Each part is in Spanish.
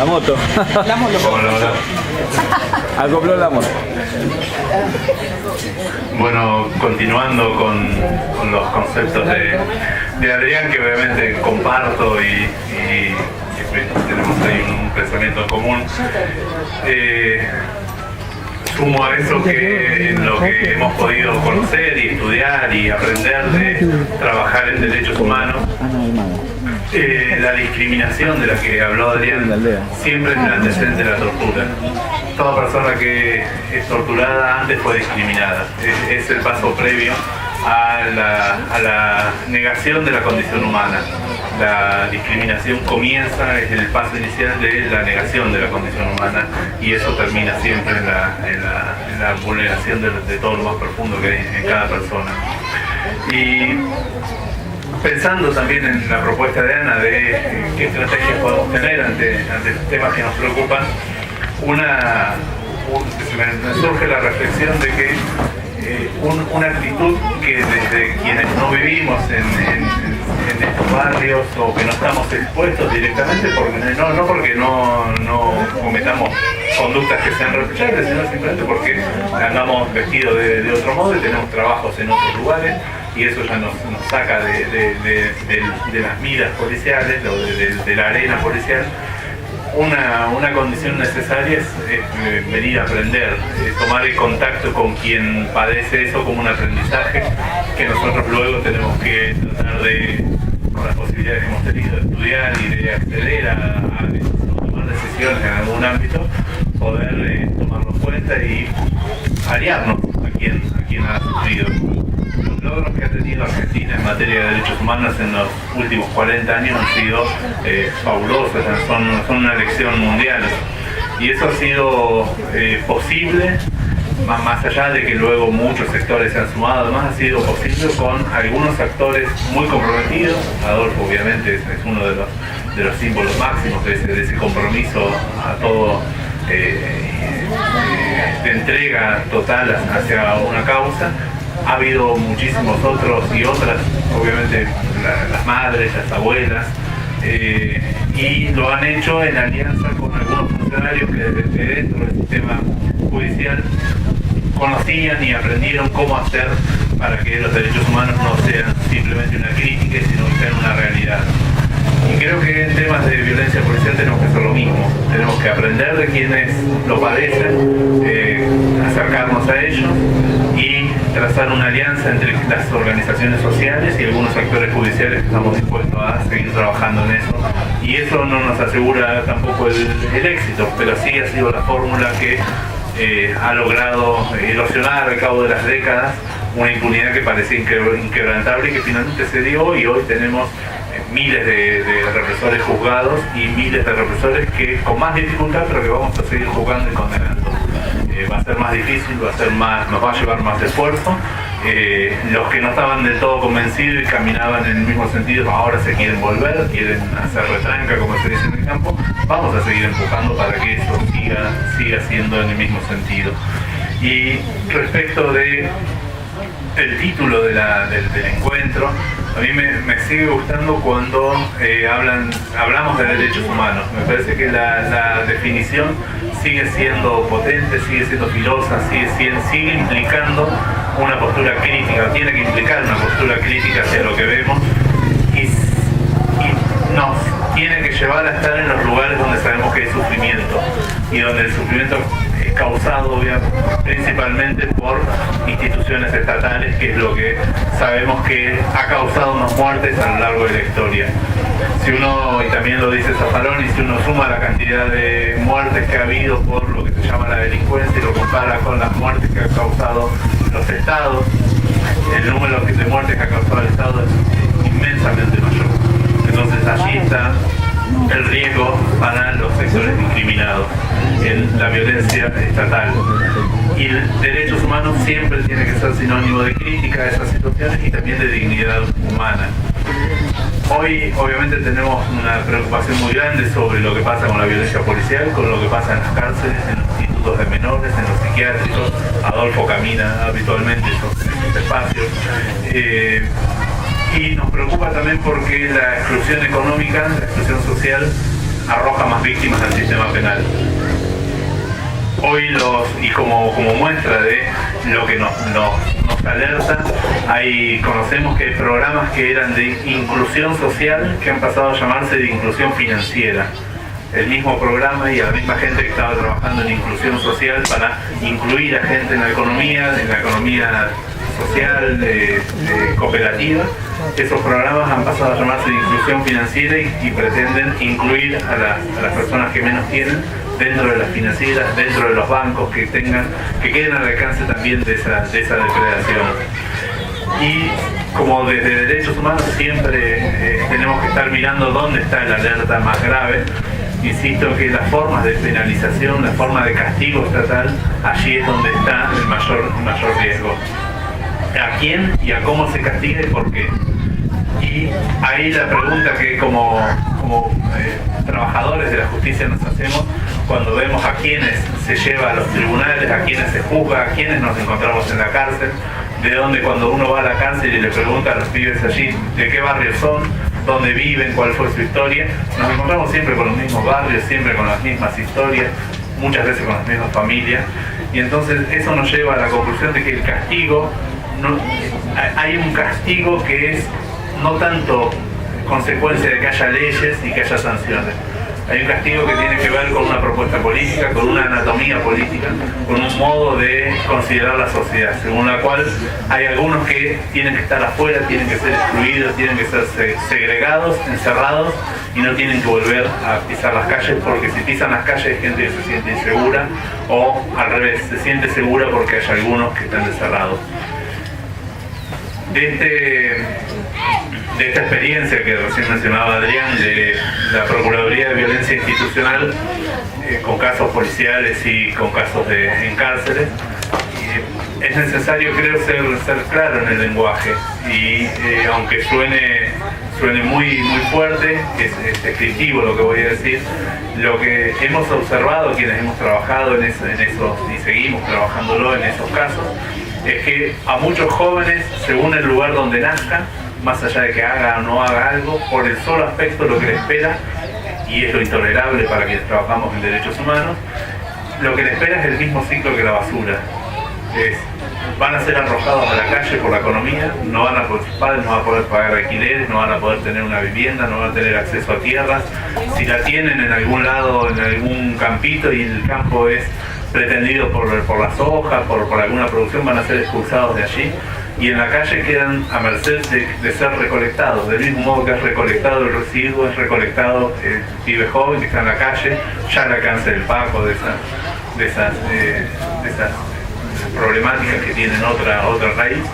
La moto. La moto. Acopló la moto. Bueno, continuando con los conceptos de Adrián, que obviamente comparto y tenemos ahí un pensamiento en común. Sumo a eso que en lo que hemos podido conocer y estudiar y aprender de trabajar en derechos humanos, la discriminación de la que habló Adrián siempre es el antecedente de la tortura. Toda persona que es torturada antes fue discriminada. Es el paso previo a la negación de la condición humana. La discriminación comienza, es el paso inicial de la negación de la condición humana, y eso termina siempre en la vulneración de todo lo más profundo que hay en cada persona. Y pensando también en la propuesta de Ana de qué estrategias podemos tener ante temas que nos preocupan, me surge la reflexión de que una actitud que desde quienes no vivimos en estos barrios o que no estamos expuestos directamente, no porque no cometamos conductas que sean reprochables, sino simplemente porque andamos vestidos de otro modo y tenemos trabajos en otros lugares, y eso ya nos saca de las miras policiales o de la arena policial. Una condición necesaria es venir a aprender, tomar el contacto con quien padece eso como un aprendizaje que nosotros luego tenemos que tratar de, con las posibilidades que hemos tenido de estudiar y de acceder a tomar decisiones en algún ámbito, poder tomarlo en cuenta y aliarnos a quien ha sufrido. Los logros que ha tenido Argentina en materia de derechos humanos en los últimos 40 años han sido fabulosos, son una lección mundial. Y eso ha sido posible, más allá de que luego muchos sectores se han sumado, además ha sido posible con algunos actores muy comprometidos. Adolfo obviamente es uno de los símbolos máximos de ese compromiso a todo, de entrega total hacia una causa. Ha habido muchísimos otros y otras, obviamente las madres, las abuelas, y lo han hecho en alianza con algunos funcionarios que desde dentro del sistema judicial conocían y aprendieron cómo hacer para que los derechos humanos no sean simplemente una crítica, sino que sean una realidad. Y creo que en temas de violencia policial tenemos que hacer lo mismo, tenemos que aprender de quienes lo padecen, acercarnos a ellos y trazar una alianza entre las organizaciones sociales y algunos actores judiciales que estamos dispuestos a seguir trabajando en eso. Y eso no nos asegura tampoco el éxito, pero sí ha sido la fórmula que ha logrado erosionar al cabo de las décadas una impunidad que parecía inquebrantable y que finalmente se dio, y hoy tenemos miles de represores juzgados y miles de represores que con más dificultad, pero que vamos a seguir juzgando y condenando. Va a ser más difícil, nos va a llevar más esfuerzo. Los que no estaban del todo convencidos y caminaban en el mismo sentido, ahora se quieren volver, quieren hacer retranca, como se dice en el campo. Vamos a seguir empujando para que eso siga siendo en el mismo sentido. Y respecto de el título del encuentro, a mí me sigue gustando cuando hablamos de derechos humanos. Me parece que la definición sigue siendo potente, sigue siendo filosa, sigue implicando una postura crítica, tiene que implicar una postura crítica hacia lo que vemos, y nos tiene que llevar a estar en los lugares donde sabemos que hay sufrimiento, y donde el sufrimiento es causado principalmente por instituciones estatales, que es lo que sabemos que ha causado más muertes a lo largo de la historia. Si uno, y también lo dice Zaffaroni, si uno suma la cantidad de muertes que ha habido por lo que se llama la delincuencia y lo compara con las muertes que han causado los estados, el número de muertes que ha causado el Estado es inmensamente mayor. Entonces allí está el riesgo para los sectores discriminados en la violencia estatal. Y derechos humanos siempre tiene que ser sinónimo de crítica a esas situaciones y también de dignidad humana. Hoy obviamente tenemos una preocupación muy grande sobre lo que pasa con la violencia policial, con lo que pasa en las cárceles, en los institutos de menores, en los psiquiátricos. Adolfo camina habitualmente esos espacios. Y nos preocupa también porque la exclusión económica, la exclusión social, arroja más víctimas al sistema penal. Hoy como muestra de lo que nos alerta, conocemos que hay programas que eran de inclusión social que han pasado a llamarse de inclusión financiera. El mismo programa y a la misma gente que estaba trabajando en inclusión social para incluir a gente en la economía social, cooperativa. Esos programas han pasado a llamarse de inclusión financiera y pretenden incluir a las personas que menos tienen dentro de las financieras, dentro de los bancos que queden al alcance también de esa depredación. Y como desde derechos humanos siempre tenemos que estar mirando dónde está la alerta más grave. Insisto que las formas de penalización, la forma de castigo estatal, allí es donde está el mayor riesgo. ¿A quién y a cómo se castiga y por qué? Y ahí la pregunta que como trabajadores de la justicia nos hacemos cuando vemos a quienes se lleva a los tribunales, a quienes se juzga, a quienes nos encontramos en la cárcel, de donde cuando uno va a la cárcel y le pregunta a los pibes allí de qué barrio son, dónde viven, cuál fue su historia, nos encontramos siempre con los mismos barrios, siempre con las mismas historias, muchas veces con las mismas familias, y entonces eso nos lleva a la conclusión de que el castigo, hay un castigo que es no tanto consecuencia de que haya leyes y que haya sanciones. Hay un castigo que tiene que ver con una propuesta política, con una anatomía política, con un modo de considerar la sociedad, según la cual hay algunos que tienen que estar afuera, tienen que ser excluidos, tienen que ser segregados, encerrados y no tienen que volver a pisar las calles, porque si pisan las calles hay gente que se siente insegura o al revés, se siente segura porque hay algunos que están encerrados. De esta experiencia que recién mencionaba Adrián de la Procuraduría de Violencia Institucional con casos policiales y con casos en cárceles, es necesario, creo, ser claro en el lenguaje y aunque suene muy fuerte, es descriptivo lo que voy a decir, lo que hemos observado quienes hemos trabajado en esos y seguimos trabajándolo en esos casos, es que a muchos jóvenes, según el lugar donde nazcan, más allá de que haga o no haga algo, por el solo aspecto lo que le espera, y es lo intolerable para quienes trabajamos en derechos humanos, lo que le espera es el mismo ciclo que la basura. Van a ser arrojados a la calle por la economía, sus padres no van a poder pagar alquileres, no van a poder tener una vivienda, no van a tener acceso a tierras. Si la tienen en algún lado, en algún campito, y el campo es pretendido por la soja, por alguna producción, van a ser expulsados de allí y en la calle quedan a merced de ser recolectados. Del mismo modo que es recolectado el residuo, es recolectado el pibe joven que está en la calle, ya al alcance del Paco, de esas problemáticas que tienen otra raíz.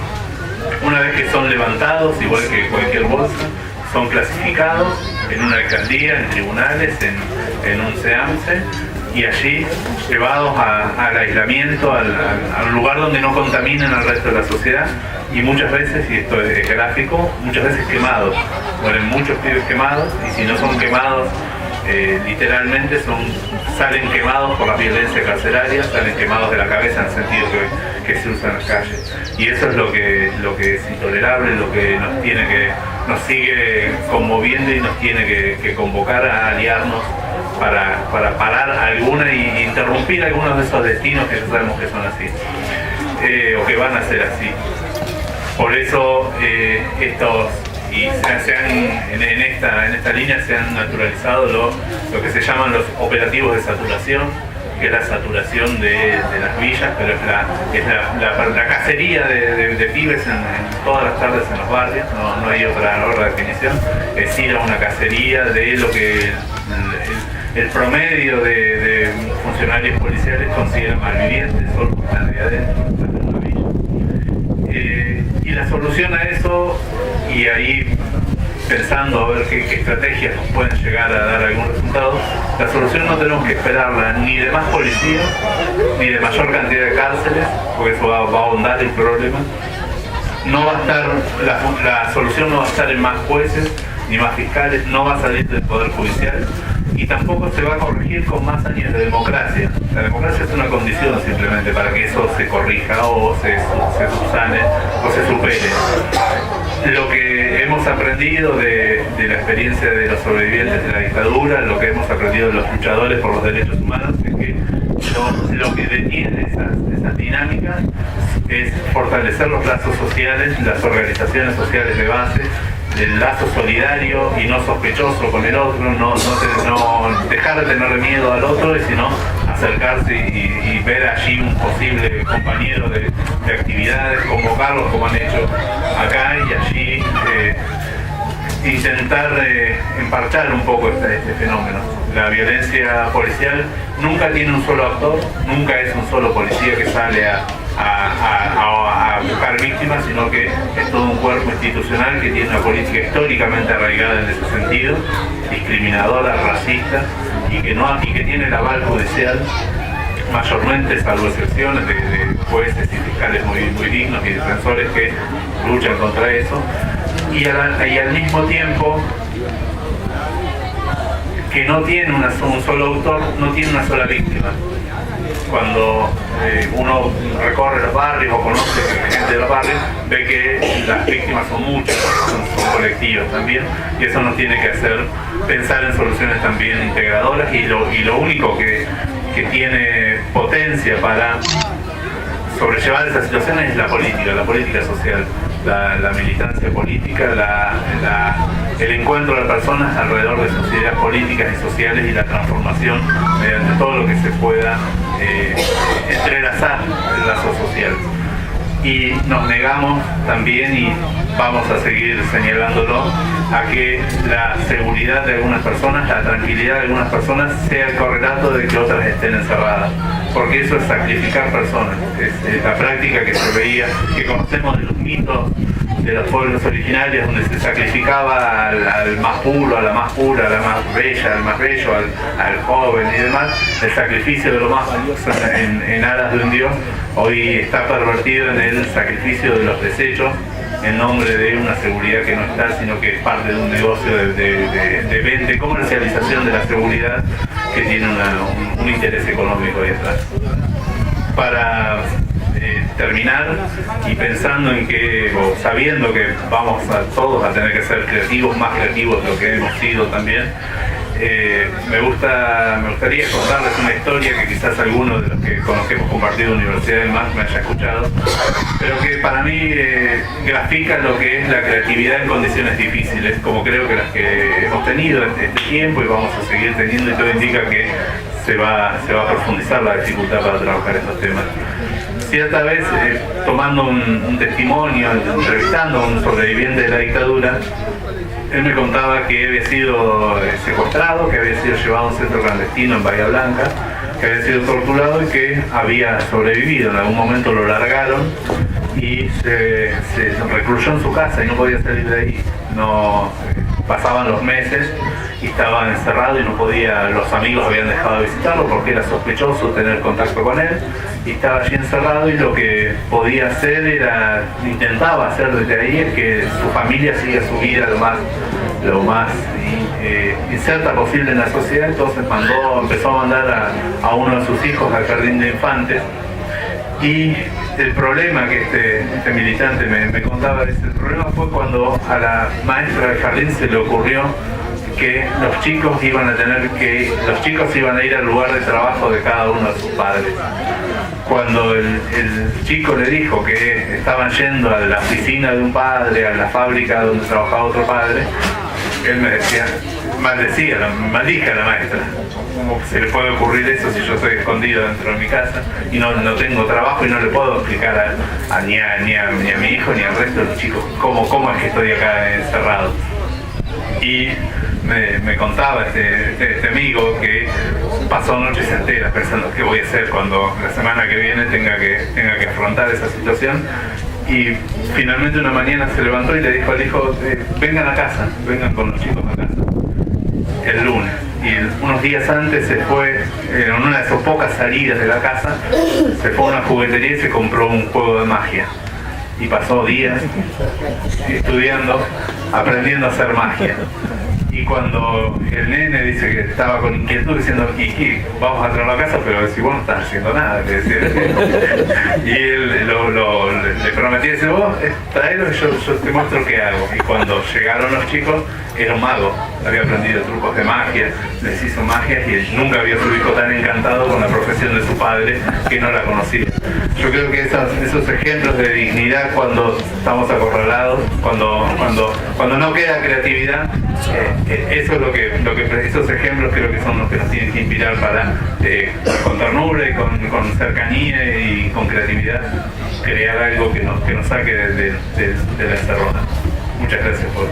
Una vez que son levantados, igual que cualquier bolsa, son clasificados en una alcaldía, en tribunales, en un SEAMSE, y allí llevados al aislamiento, al lugar donde no contaminan al resto de la sociedad, y muchas veces, y esto es gráfico, muchas veces quemados. Mueren muchos pibes quemados, y si no son quemados literalmente, salen quemados por la violencia carceraria, salen quemados de la cabeza en el sentido que se usa en las calles. Y eso es lo que es intolerable, lo que nos sigue conmoviendo y nos tiene que convocar a aliarnos para parar alguna y interrumpir algunos de esos destinos que ya sabemos que son así, o que van a ser así. Por eso en esta línea se han naturalizado lo que se llaman los operativos de saturación, que es la saturación de las villas, pero es la cacería de pibes en todas las tardes en los barrios, no hay otra definición, es ir a una cacería de lo que el promedio de funcionarios policiales consideran malvivientes, solo porque están ahí adentro, están en una villa. Y la solución a eso, y ahí pensando a ver qué estrategias nos pueden llegar a dar algún resultado, la solución no tenemos que esperarla ni de más policías, ni de mayor cantidad de cárceles, porque eso va a ahondar el problema. No va a estar, la solución no va a estar en más jueces ni más fiscales, no va a salir del Poder Judicial, y tampoco se va a corregir con más años de democracia. La democracia es una condición simplemente para que eso se corrija o se subsane o se supere. lo que hemos aprendido de la experiencia de los sobrevivientes de la dictadura, lo que hemos aprendido de los luchadores por los derechos humanos, es que lo que detiene esas dinámicas es fortalecer los lazos sociales, las organizaciones sociales de base, el lazo solidario y no sospechoso con el otro, no dejar de tenerle miedo al otro, sino acercarse y ver allí un posible compañero de actividades, convocarlos como han hecho acá y allí intentar emparchar un poco este fenómeno. La violencia policial nunca tiene un solo actor, nunca es un solo policía que sale a buscar víctimas, sino que es todo un cuerpo institucional que tiene una política históricamente arraigada en ese sentido, discriminadora, racista, y que tiene el aval judicial mayormente, salvo excepciones de jueces y fiscales muy dignos y defensores que luchan contra eso, y al mismo tiempo que no tiene un solo autor, no tiene una sola víctima. Cuando uno recorre los barrios o conoce gente de los barrios, ve que las víctimas son muchas, son colectivas también, y eso nos tiene que hacer pensar en soluciones también integradoras, y lo único que tiene potencia para sobrellevar esas situaciones es la política social, la militancia política, el encuentro de personas alrededor de sus ideas políticas y sociales y la transformación mediante todo lo que se pueda entrelazar el lazo social. Y nos negamos también, y vamos a seguir señalándolo, a que la seguridad de algunas personas, la tranquilidad de algunas personas sea el correlato de que otras estén encerradas, porque eso es sacrificar personas. Es la práctica que se veía, que conocemos de los mitos de los pueblos originarios, donde se sacrificaba al más puro, a la más pura, a la más bella, al más bello, al joven y demás. El sacrificio de lo más valioso en aras de un dios hoy está pervertido en el sacrificio de los desechos en nombre de una seguridad que no está, sino que es parte de un negocio de comercialización de la seguridad que tiene un interés económico ahí atrás. Para terminar, y pensando en que, o sabiendo que vamos todos a tener que ser creativos, más creativos de lo que hemos sido también, me gustaría contarles una historia que quizás alguno de los que con los que hemos compartido universidad y demás me haya escuchado, pero que para mí grafica lo que es la creatividad en condiciones difíciles, como creo que las que hemos tenido este tiempo y vamos a seguir teniendo, y todo indica que se va a profundizar la dificultad para trabajar estos temas. Cierta vez, tomando un testimonio, entrevistando a un sobreviviente de la dictadura, él me contaba que había sido secuestrado, que había sido llevado a un centro clandestino en Bahía Blanca, que había sido torturado y que había sobrevivido. En algún momento lo largaron y se recluyó en su casa y no podía salir de ahí. No, pasaban los meses y estaba encerrado y no podía, los amigos habían dejado de visitarlo porque era sospechoso tener contacto con él, y estaba allí encerrado, y lo que podía hacer intentaba hacer desde ahí, es que su familia siga su vida lo más inserta posible en la sociedad. Entonces empezó a mandar a uno de sus hijos al jardín de infantes. Y el problema que este militante me contaba, el problema fue cuando a la maestra del jardín se le ocurrió que los chicos iban a ir al lugar de trabajo de cada uno de sus padres. Cuando el chico le dijo que estaban yendo a la oficina de un padre, a la fábrica donde trabajaba otro padre, él me decía, maldije a la maestra. ¿Cómo se le puede ocurrir eso si yo estoy escondido dentro de mi casa y no tengo trabajo y no le puedo explicar ni a mi hijo ni al resto de los chicos cómo es que estoy acá encerrado? Y me contaba este amigo que pasó noches enteras pensando qué voy a hacer cuando la semana que viene tenga que afrontar esa situación, y finalmente una mañana se levantó y le dijo al hijo, vengan a casa, vengan con los chicos a casa el lunes. Y unos días antes se fue, en una de sus pocas salidas de la casa, se fue a una juguetería y se compró un juego de magia. Y pasó días estudiando, aprendiendo a hacer magia. Y cuando el nene dice que estaba con inquietud diciendo, Kiki, vamos a traerlo a casa, pero si vos no estás haciendo nada, le decía. Y él le prometía, dice, vos traelo y yo te muestro qué hago. Y cuando llegaron los chicos, era un mago, había aprendido trucos de magia, les hizo magia y él nunca había su hijo tan encantado con la profesión de su padre que no la conocía. Yo creo que esos ejemplos de dignidad cuando estamos acorralados, cuando no queda creatividad, eso es lo que esos ejemplos creo que son los que nos tienen que inspirar para con ternura y con cercanía y con creatividad crear algo que nos saque de la encerrona. Muchas gracias por